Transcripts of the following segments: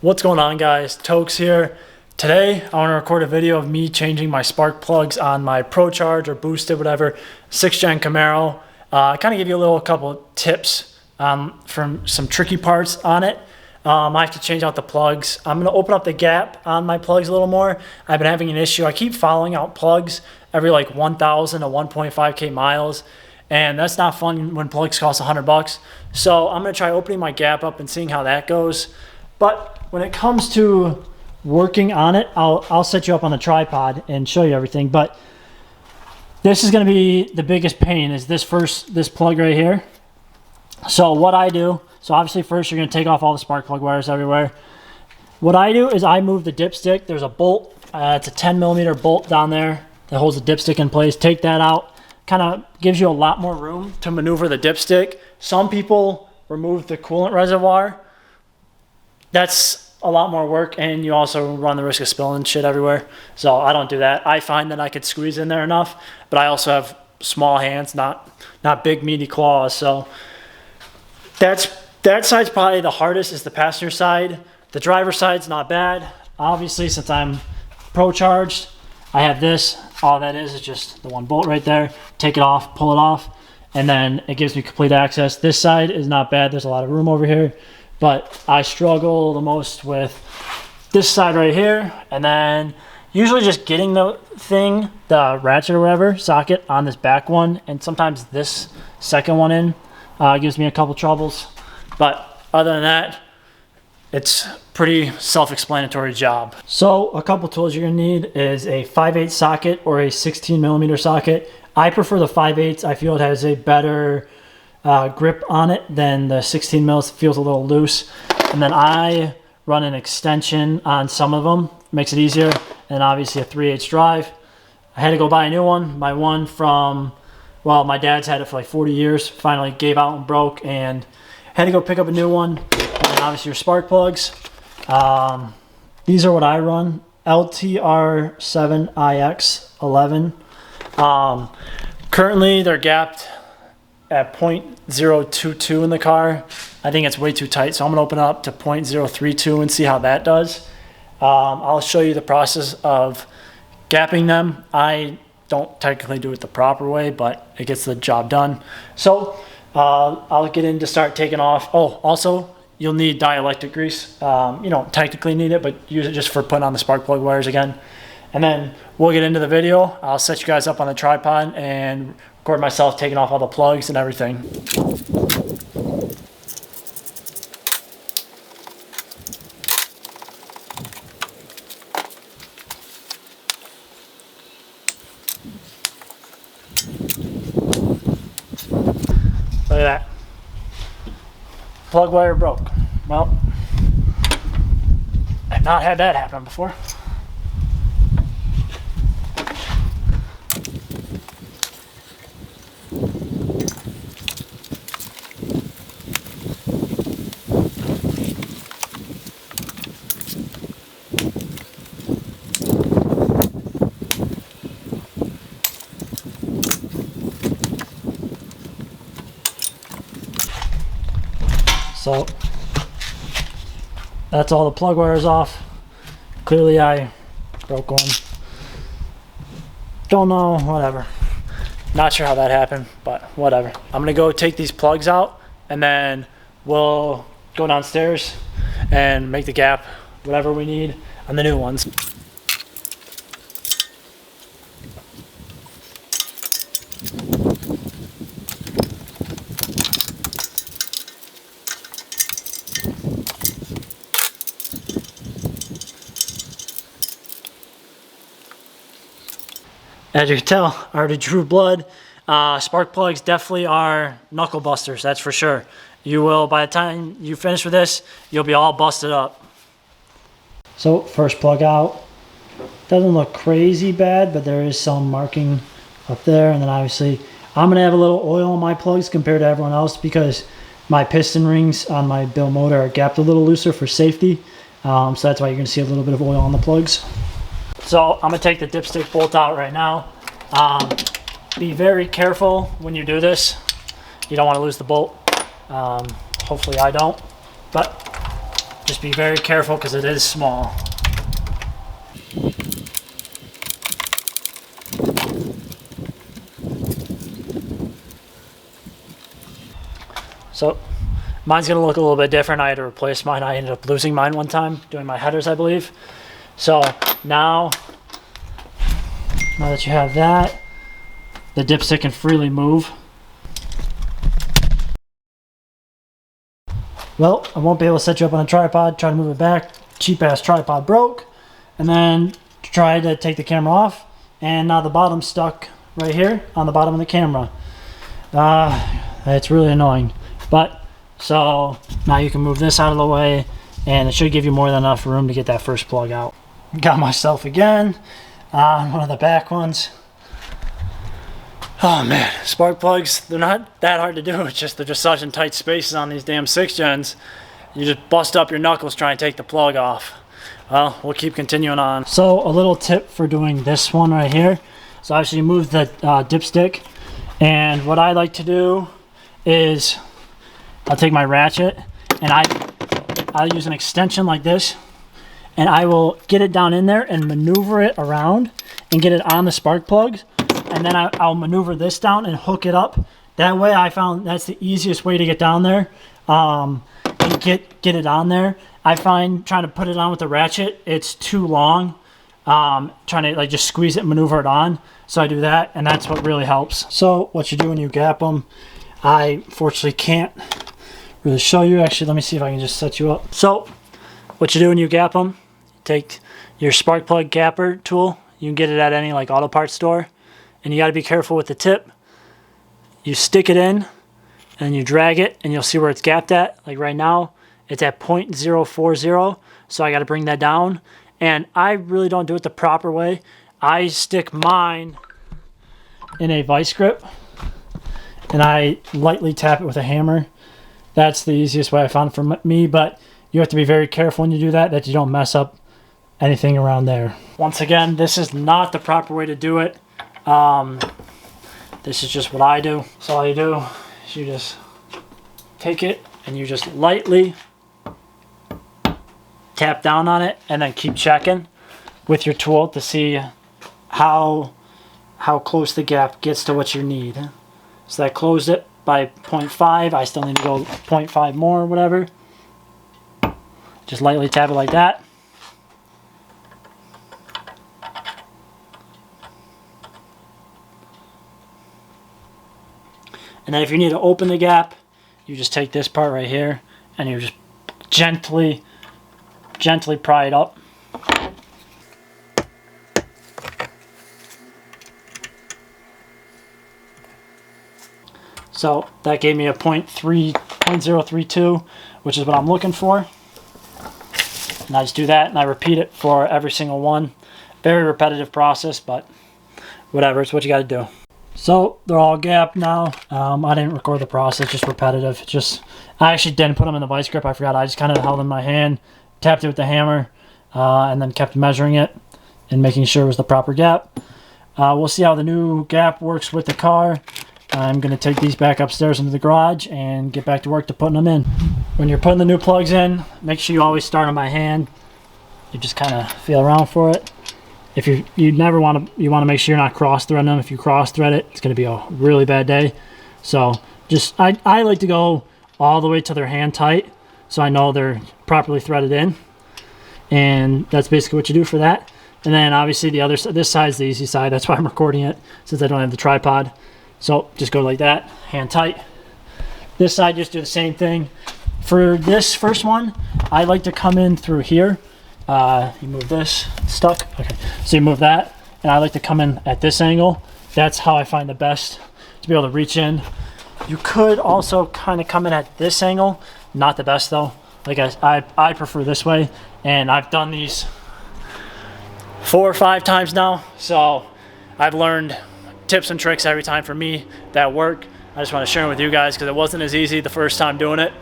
What's going on, guys? Tokes here. Today I want to record a video of me changing my spark plugs on my Procharged or boosted, whatever, 6th Gen Camaro. I kind of give you a couple tips from some tricky parts on it. I have to change out the plugs. I'm going to open up the gap on my plugs a little more. I've been having an issue. I keep fouling out plugs every like 1,000 to 1.5K miles. And that's not fun when plugs cost $100. So I'm going to try opening my gap up and seeing how that goes. But when it comes to working on it, I'll set you up on the tripod and show you everything. But this is going to be the biggest pain, is this plug right here. So what I do, so obviously first you're going to take off all the spark plug wires everywhere. What I do is I move the dipstick. There's a bolt, it's a 10mm bolt down there that holds the dipstick in place. Take that out. Kind of gives you a lot more room to maneuver the dipstick. Some people remove the coolant reservoir. That's a lot more work, and you also run the risk of spilling shit everywhere. So I don't do that. I find that I could squeeze in there enough, but I also have small hands, not big meaty claws. So that side's probably the hardest, is the passenger side. The driver side's not bad. Obviously, since I'm Procharged, I have this. All that is just the one bolt right there. Take it off, pull it off, and then it gives me complete access. This side is not bad. There's a lot of room over here, but I struggle the most with this side right here, and then usually just getting the ratchet or whatever, socket on this back one, and sometimes this second one in gives me a couple troubles. But other than that, it's pretty self-explanatory job. So a couple tools you're gonna need is a 5/8 socket or a 16mm socket. I prefer the 5/8. I feel it has a better grip on it than the 16mm. It feels a little loose. And then I run an extension on some of them, makes it easier. And obviously a 3/8 drive. I had to go buy a new one. My one from, well, my dad's had it for like 40 years, finally gave out and broke, and had to go pick up a new one. And then obviously your spark plugs. These are what I run, LTR7IX11. Currently they're gapped at 0.022 in the car. I think it's way too tight, so I'm gonna open it up to 0.032 and see how that does. I'll show you the process of gapping them. I don't technically do it the proper way, but it gets the job done. So I'll get in to start taking off. Oh, also, you'll need dielectric grease. You don't technically need it, but use it just for putting on the spark plug wires again. And then we'll get into the video. I'll set you guys up on the tripod and record myself taking off all the plugs and everything. Look at that. Plug wire broke. Well, I've not had that happen before. So that's all the plug wires off. Clearly I broke one. Don't know, whatever. Not sure how that happened, but whatever. I'm gonna go take these plugs out, and then we'll go downstairs and make the gap, whatever we need on the new ones. As you can tell, I already drew blood. Spark plugs definitely are knuckle busters, that's for sure. You will, by the time you finish with this, you'll be all busted up. So first plug out. Doesn't look crazy bad, but there is some marking up there. And then obviously I'm gonna have a little oil on my plugs compared to everyone else, because my piston rings on my Bill motor are gapped a little looser for safety. So that's why you're gonna see a little bit of oil on the plugs. So I'm gonna take the dipstick bolt out right now. Be very careful when you do this. You don't want to lose the bolt. Hopefully I don't. But Just be very careful because it is small. So mine's gonna look a little bit different. I had to replace mine. I ended up losing mine one time doing my headers, I believe. So now that you have that, the dipstick can freely move. Well, I won't be able to set you up on a tripod. Try to move it back. Cheap ass tripod broke. And then try to take the camera off. And now the bottom's stuck right here on the bottom of the camera. It's really annoying. But, so now you can move this out of the way. And it should give you more than enough room to get that first plug out. Got myself again on one of the back ones. Oh man, spark plugs, they're not that hard to do. It's just they're just such in tight spaces on these damn 6 gens. You just bust up your knuckles trying to take the plug off. Well, we'll keep continuing on. So a little tip for doing this one right here. So obviously you move the dipstick, and what I like to do is I'll take my ratchet and I'll use an extension like this, and I will get it down in there and maneuver it around and get it on the spark plugs. And then I'll maneuver this down and hook it up. That way I found that's the easiest way to get down there and get it on there. I find trying to put it on with the ratchet, it's too long. Trying to like just squeeze it and maneuver it on. So I do that, and that's what really helps. So what you do when you gap them, I fortunately can't really show you. Actually, let me see if I can just set you up. So what you do when you gap them, take your spark plug gapper tool. You can get it at any like auto parts store. And you got to be careful with the tip. You stick it in and you drag it, and you'll see where it's gapped at. Like right now, it's at 0.040. So I got to bring that down. And I really don't do it the proper way. I stick mine in a vice grip and I lightly tap it with a hammer. That's the easiest way I found for me, but you have to be very careful when you do that, that you don't mess up anything around there. Once again, this is not the proper way to do it. This is just what I do. So all you do is you just take it and you just lightly tap down on it, and then keep checking with your tool to see how close the gap gets to what you need. So that closed it by 0.5. I still need to go 0.5 more or whatever. Just lightly tap it like that. And then if you need to open the gap, you just take this part right here and you just gently pry it up. So that gave me a 0.032, which is what I'm looking for. And I just do that and I repeat it for every single one. Very repetitive process, but whatever, it's what you got to do. So they're all gapped now. I didn't record the process, just repetitive. I actually didn't put them in the vice grip. I forgot. I just kind of held them in my hand, tapped it with the hammer, and then kept measuring it and making sure it was the proper gap. We'll see how the new gap works with the car. I'm going to take these back upstairs into the garage and get back to work to putting them in. When you're putting the new plugs in, make sure you always start on my hand. You just kind of feel around for it. If you want to make sure you're not cross threading them. If you cross thread it, it's going to be a really bad day. So just I like to go all the way to their hand tight, so I know they're properly threaded in. And that's basically what you do for that. And then obviously this side's the easy side. That's why I'm recording it, since I don't have the tripod. So just go like that, hand tight. This side, just do the same thing. For this first one, I like to come in through here. You move this, it's stuck. Okay, so you move that, and I like to come in at this angle. That's how I find the best to be able to reach in. You could also kind of come in at this angle. Not the best though. Like I prefer this way, and I've done these 4 or 5 times now, so I've learned tips and tricks every time for me that work. I just want to share them with you guys because it wasn't as easy the first time doing it.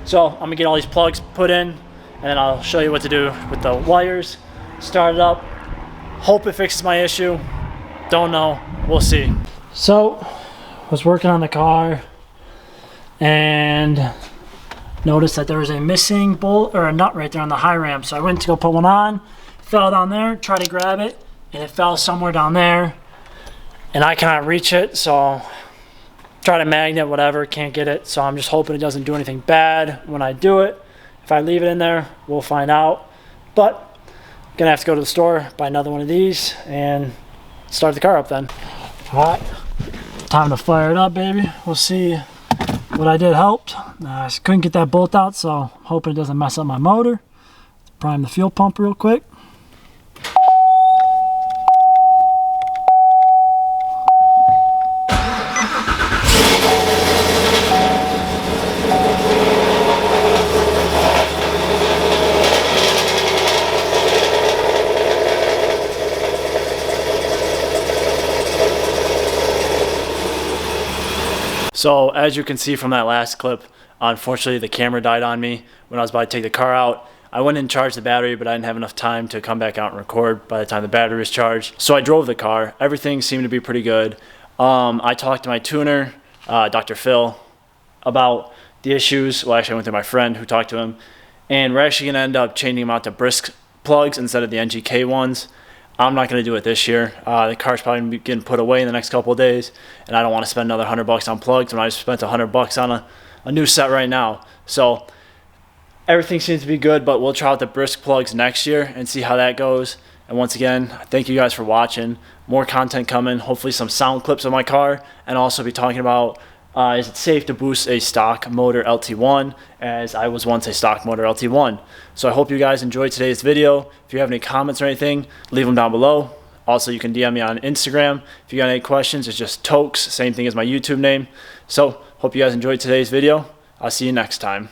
So I'm gonna get all these plugs put in, and then I'll show you what to do with the wires. Start it up. Hope it fixes my issue. Don't know. We'll see. So, was working on the car, and noticed that there was a missing bolt or a nut right there on the high ramp. So I went to go put one on, fell down there, tried to grab it, and it fell somewhere down there. And I cannot reach it, so try to magnet, whatever, can't get it. So I'm just hoping it doesn't do anything bad when I do it. If I leave it in there, we'll find out. But I'm gonna have to go to the store, buy another one of these, and start the car up then. All right, time to fire it up, baby. We'll see what I did helped. I couldn't get that bolt out, so I'm hoping it doesn't mess up my motor. Prime the fuel pump real quick. So as you can see from that last clip, unfortunately the camera died on me when I was about to take the car out. I went and charged the battery, but I didn't have enough time to come back out and record by the time the battery was charged. So I drove the car. Everything seemed to be pretty good. I talked to my tuner, Dr. Phil, about the issues. Well, actually I went to my friend who talked to him, and we're actually gonna end up changing them out to brisk plugs instead of the NGK ones. I'm not going to do it this year. The car's probably going to be getting put away in the next couple of days, and I don't want to spend another $100 on plugs when I just spent $100 on a new set right now. So everything seems to be good, but we'll try out the brisk plugs next year and see how that goes. And once again, thank you guys for watching. More content coming, hopefully some sound clips of my car, and also be talking about is it safe to boost a stock motor LT1, as I was once a stock motor LT1. So I hope you guys enjoyed today's video. If you have any comments or anything, leave them down below. Also, you can DM me on Instagram. If you got any questions, it's just Tokes, same thing as my YouTube name. So hope you guys enjoyed today's video. I'll see you next time.